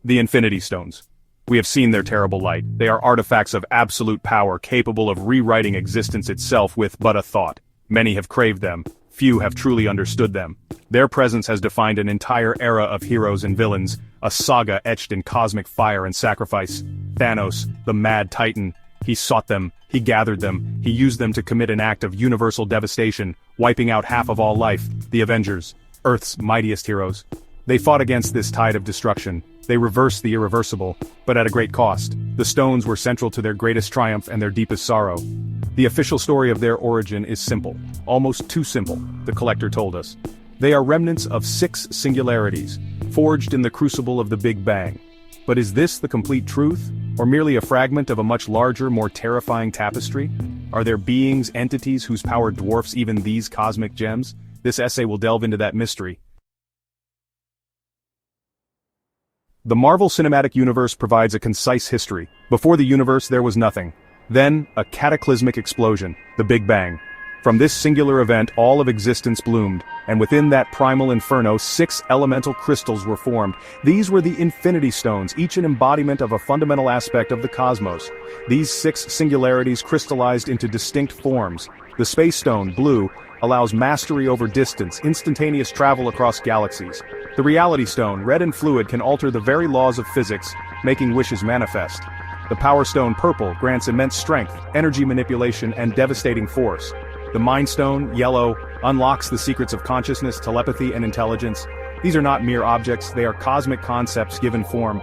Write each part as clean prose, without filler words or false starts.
The Infinity Stones. We have seen their terrible light. They are artifacts of absolute power capable of rewriting existence itself with but a thought. Many have craved them. Few have truly understood them. Their presence has defined an entire era of heroes and villains, a saga etched in cosmic fire and sacrifice. Thanos, the mad titan, he sought them, he gathered them, he used them to commit an act of universal devastation, wiping out half of all life. The Avengers, Earth's mightiest heroes. They fought against this tide of destruction. They reversed the irreversible, but at a great cost. The stones were central to their greatest triumph and their deepest sorrow. The official story of their origin is simple. Almost too simple, the collector told us. They are remnants of 6 singularities, forged in the crucible of the Big Bang. But is this the complete truth, or merely a fragment of a much larger, more terrifying tapestry? Are there beings, entities whose power dwarfs even these cosmic gems? This essay will delve into that mystery. The Marvel Cinematic Universe provides a concise history. Before the universe there was nothing. Then, a cataclysmic explosion, the Big Bang. From this singular event all of existence bloomed, and within that primal inferno 6 elemental crystals were formed. These were the Infinity Stones, each an embodiment of a fundamental aspect of the cosmos. These 6 singularities crystallized into distinct forms. The Space Stone, blue, allows mastery over distance, instantaneous travel across galaxies. The Reality Stone, red and fluid, can alter the very laws of physics, making wishes manifest. The Power Stone, purple, grants immense strength, energy manipulation, and devastating force. The Mind Stone, yellow, unlocks the secrets of consciousness, telepathy, and intelligence. These are not mere objects, they are cosmic concepts given form.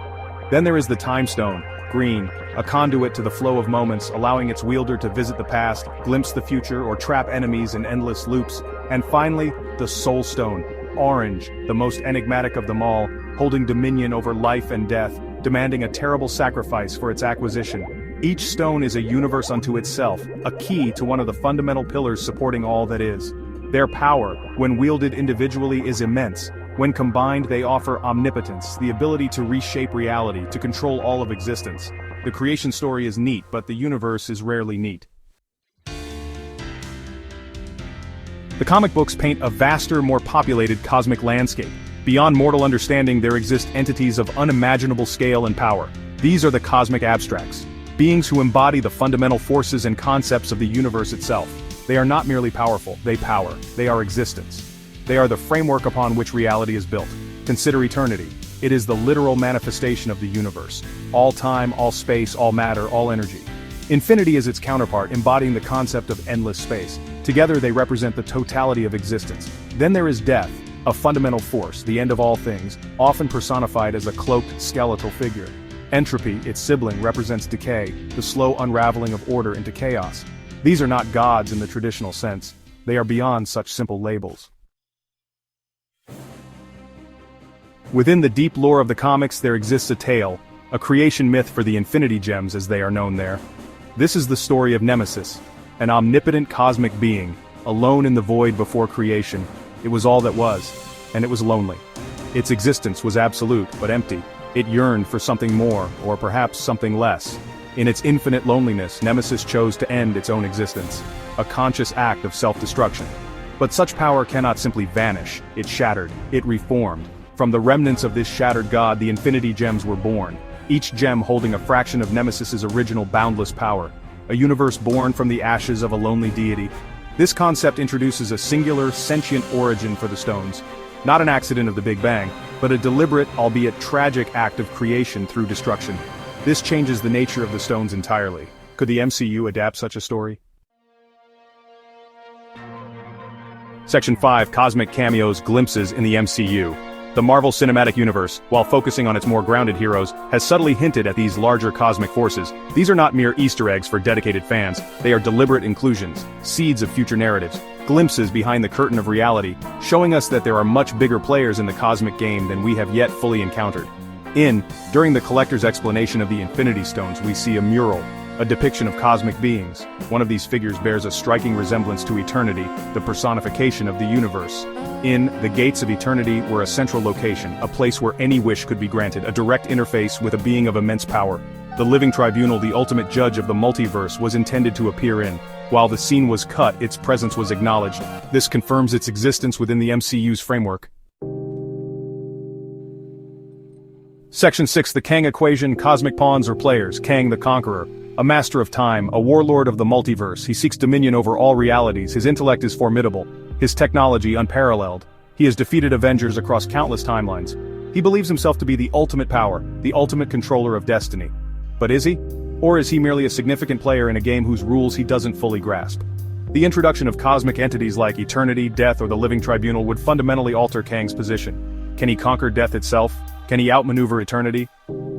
Then there is the Time Stone, green, a conduit to the flow of moments, allowing its wielder to visit the past, glimpse the future, or trap enemies in endless loops. And finally, the Soul Stone, orange, the most enigmatic of them all, holding dominion over life and death, demanding a terrible sacrifice for its acquisition. Each stone is a universe unto itself, a key to one of the fundamental pillars supporting all that is. Their power, when wielded individually, is immense. When combined, they offer omnipotence, the ability to reshape reality, to control all of existence. The creation story is neat, but the universe is rarely neat. The comic books paint a vaster, more populated cosmic landscape. Beyond mortal understanding there exist entities of unimaginable scale and power. These are the cosmic abstracts. Beings who embody the fundamental forces and concepts of the universe itself. They are not merely powerful, they power. They are existence. They are the framework upon which reality is built. Consider eternity. It is the literal manifestation of the universe. All time, all space, all matter, all energy. Infinity is its counterpart, embodying the concept of endless space. Together they represent the totality of existence. Then there is death, a fundamental force, the end of all things, often personified as a cloaked, skeletal figure. Entropy, its sibling, represents decay, the slow unraveling of order into chaos. These are not gods in the traditional sense. They are beyond such simple labels. Within the deep lore of the comics there exists a tale, a creation myth for the Infinity Gems as they are known there. This is the story of Nemesis, an omnipotent cosmic being, alone in the void before creation. It was all that was, and it was lonely. Its existence was absolute, but empty. It yearned for something more, or perhaps something less. In its infinite loneliness, Nemesis chose to end its own existence, a conscious act of self-destruction. But such power cannot simply vanish. It shattered, it reformed. From the remnants of this shattered god, the Infinity Gems were born, each gem holding a fraction of Nemesis's original boundless power, a universe born from the ashes of a lonely deity. This concept introduces a singular, sentient origin for the stones, not an accident of the Big Bang, but a deliberate, albeit tragic act of creation through destruction. This changes the nature of the stones entirely. Could the MCU adapt such a story? Section 5. Cosmic Cameos, Glimpses in the MCU. The Marvel Cinematic Universe, while focusing on its more grounded heroes, has subtly hinted at these larger cosmic forces. These are not mere Easter eggs for dedicated fans, they are deliberate inclusions, seeds of future narratives, glimpses behind the curtain of reality, showing us that there are much bigger players in the cosmic game than we have yet fully encountered. During the collector's explanation of the Infinity Stones, we see a mural, a depiction of cosmic beings. One of these figures bears a striking resemblance to eternity, the personification of the universe. The gates of eternity were a central location, a place where any wish could be granted, a direct interface with a being of immense power. The living tribunal, the ultimate judge of the multiverse, was intended to appear in. While the scene was cut, its presence was acknowledged. This confirms its existence within the MCU's framework. Section 6. The Kang Equation. Cosmic pawns or players. Kang the Conqueror. A master of time, a warlord of the multiverse. He seeks dominion over all realities. His intellect is formidable. His technology unparalleled. He has defeated Avengers across countless timelines. He believes himself to be the ultimate power, the ultimate controller of destiny. But is he? Or is he merely a significant player in a game whose rules he doesn't fully grasp? The introduction of cosmic entities like eternity, death, or the living tribunal would fundamentally alter Kang's position. Can he conquer death itself? Can he outmaneuver eternity?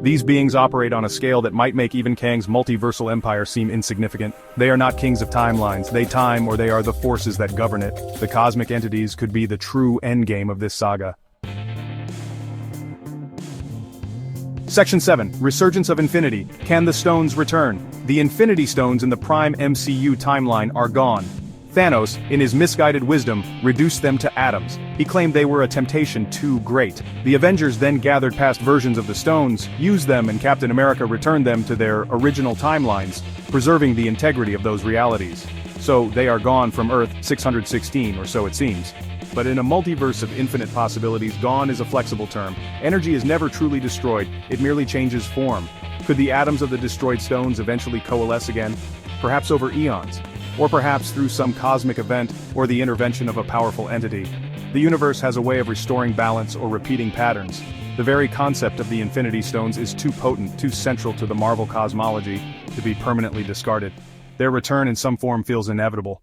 These beings operate on a scale that might make even Kang's multiversal empire seem insignificant. They are not kings of timelines, they time or they are the forces that govern it. The cosmic entities could be the true endgame of this saga. Section 7. Resurgence of Infinity. Can the stones return? The Infinity Stones in the Prime MCU timeline are gone. Thanos, in his misguided wisdom, reduced them to atoms. He claimed they were a temptation too great. The Avengers then gathered past versions of the stones, used them, and Captain America returned them to their original timelines, preserving the integrity of those realities. So, they are gone from Earth 616, or so it seems. But in a multiverse of infinite possibilities, gone is a flexible term. Energy is never truly destroyed, it merely changes form. Could the atoms of the destroyed stones eventually coalesce again? Perhaps over eons. Or perhaps through some cosmic event, or the intervention of a powerful entity. The universe has a way of restoring balance or repeating patterns. The very concept of the Infinity Stones is too potent, too central to the Marvel cosmology, to be permanently discarded. Their return in some form feels inevitable.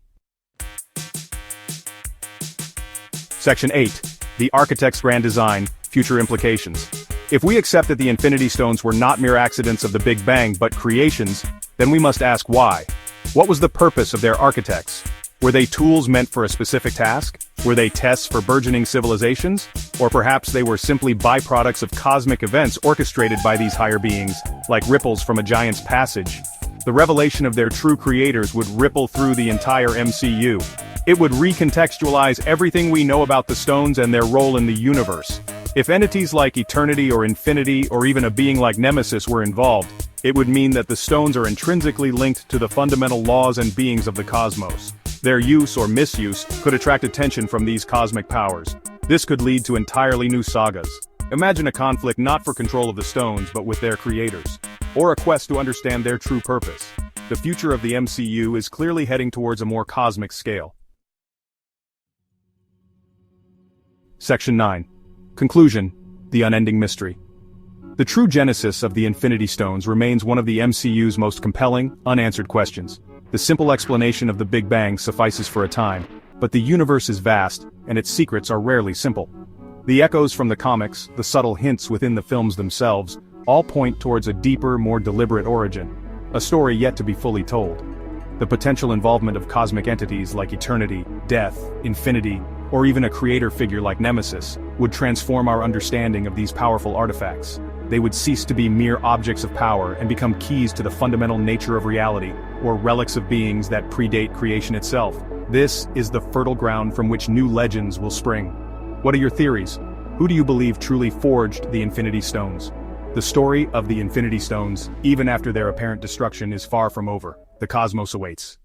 Section 8. The Architect's Grand Design, Future Implications. If we accept that the Infinity Stones were not mere accidents of the Big Bang but creations, then we must ask why. What was the purpose of their architects? Were they tools meant for a specific task? Were they tests for burgeoning civilizations? Or perhaps they were simply byproducts of cosmic events orchestrated by these higher beings, like ripples from a giant's passage? The revelation of their true creators would ripple through the entire MCU. It would recontextualize everything we know about the stones and their role in the universe. If entities like eternity or infinity or even a being like Nemesis were involved, it would mean that the stones are intrinsically linked to the fundamental laws and beings of the cosmos. Their use or misuse could attract attention from these cosmic powers. This could lead to entirely new sagas. Imagine a conflict not for control of the stones but with their creators. Or a quest to understand their true purpose. The future of the MCU is clearly heading towards a more cosmic scale. Section 9. Conclusion. The Unending Mystery. The true genesis of the Infinity Stones remains one of the MCU's most compelling, unanswered questions. The simple explanation of the Big Bang suffices for a time, but the universe is vast, and its secrets are rarely simple. The echoes from the comics, the subtle hints within the films themselves, all point towards a deeper, more deliberate origin. A story yet to be fully told. The potential involvement of cosmic entities like eternity, death, infinity, or even a creator figure like Nemesis, would transform our understanding of these powerful artifacts. They would cease to be mere objects of power and become keys to the fundamental nature of reality, or relics of beings that predate creation itself. This is the fertile ground from which new legends will spring. What are your theories? Who do you believe truly forged the Infinity Stones? The story of the Infinity Stones, even after their apparent destruction, is far from over. The cosmos awaits.